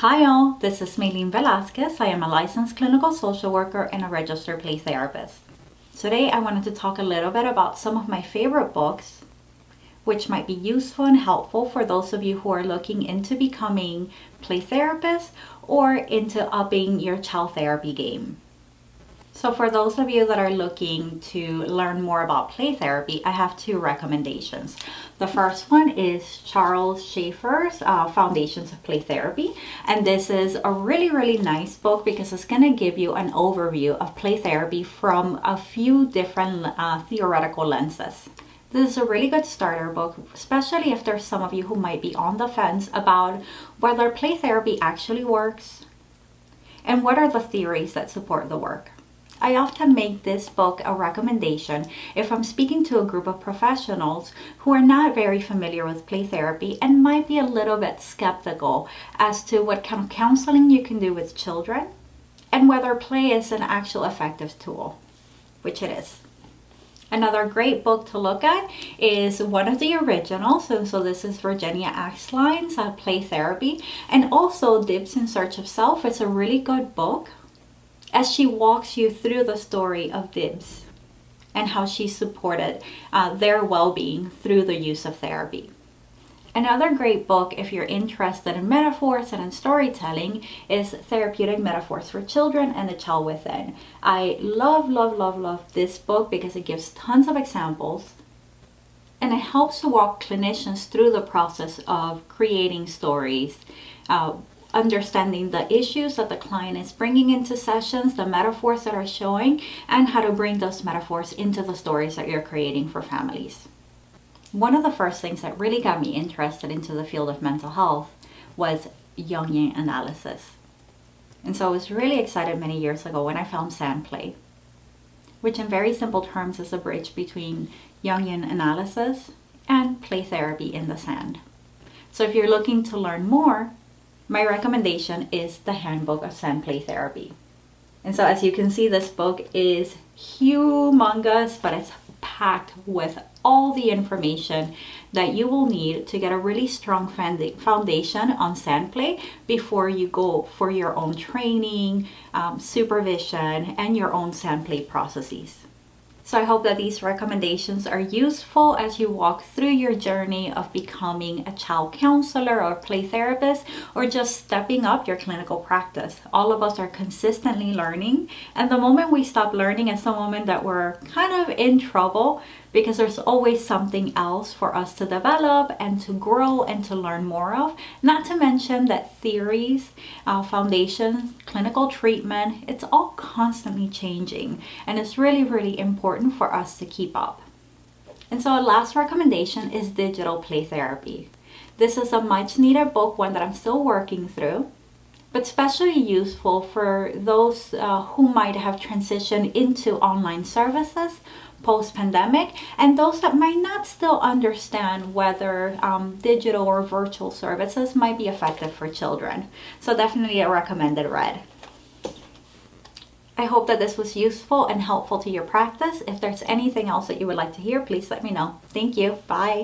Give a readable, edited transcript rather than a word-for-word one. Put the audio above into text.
Hi all, this is Meyleen Velasquez. I am a licensed clinical social worker and a registered play therapist. Today I wanted to talk a little bit about some of my favorite books, which might be useful and helpful for those of you who are looking into becoming play therapists or into upping your child therapy game. So for those of you that are looking to learn more about play therapy, I have two recommendations. The first one is Charles Schaefer's Foundations of Play Therapy. And this is a really nice book because it's going to give you an overview of play therapy from a few different theoretical lenses. This is a really good starter book, especially if there's some of you who might be on the fence about whether play therapy actually works and what are the theories that support the work. I often make this book a recommendation if I'm speaking to a group of professionals who are not very familiar with play therapy and might be a little bit skeptical as to what kind of counseling you can do with children and whether play is an actual effective tool, which it is. Another great book to look at is one of the originals, and so this is Virginia Axline's Play Therapy, and also Dibs in Search of Self. It's a really good book as she walks you through the story of Dibs and how she supported their well-being through the use of therapy. Another great book, if you're interested in metaphors and in storytelling, is Therapeutic Metaphors for Children and the Child Within. I love this book because it gives tons of examples and it helps to walk clinicians through the process of creating stories, understanding the issues that the client is bringing into sessions, the metaphors that are showing, and how to bring those metaphors into the stories that you're creating for families. One of the first things that really got me interested into the field of mental health was Jungian analysis. And so I was really excited many years ago when I found Sandplay, which in very simple terms is a bridge between Jungian analysis and play therapy in the sand. So if you're looking to learn more, my recommendation is the Handbook of Sandplay Therapy. And so as you can see, this book is humongous, but it's packed with all the information that you will need to get a really strong foundation on Sandplay before you go for your own training, supervision, and your own Sandplay processes. So I hope that these recommendations are useful as you walk through your journey of becoming a child counselor or play therapist, or just stepping up your clinical practice. All of us are consistently learning, and the moment we stop learning is the moment that we're kind of in trouble, because there's always something else for us to develop and to grow and to learn more of. Not to mention that theories, foundations, clinical treatment, it's all constantly changing, and it's really important for us to keep up. And so our last recommendation is Digital Play Therapy. This is a much needed book, one that I'm still working through, but especially useful for those who might have transitioned into online services post-pandemic, and those that might not still understand whether digital or virtual services might be effective for children. So definitely a recommended read. I hope that this was useful and helpful to your practice. If there's anything else that you would like to hear, please let me know. Thank you. Bye.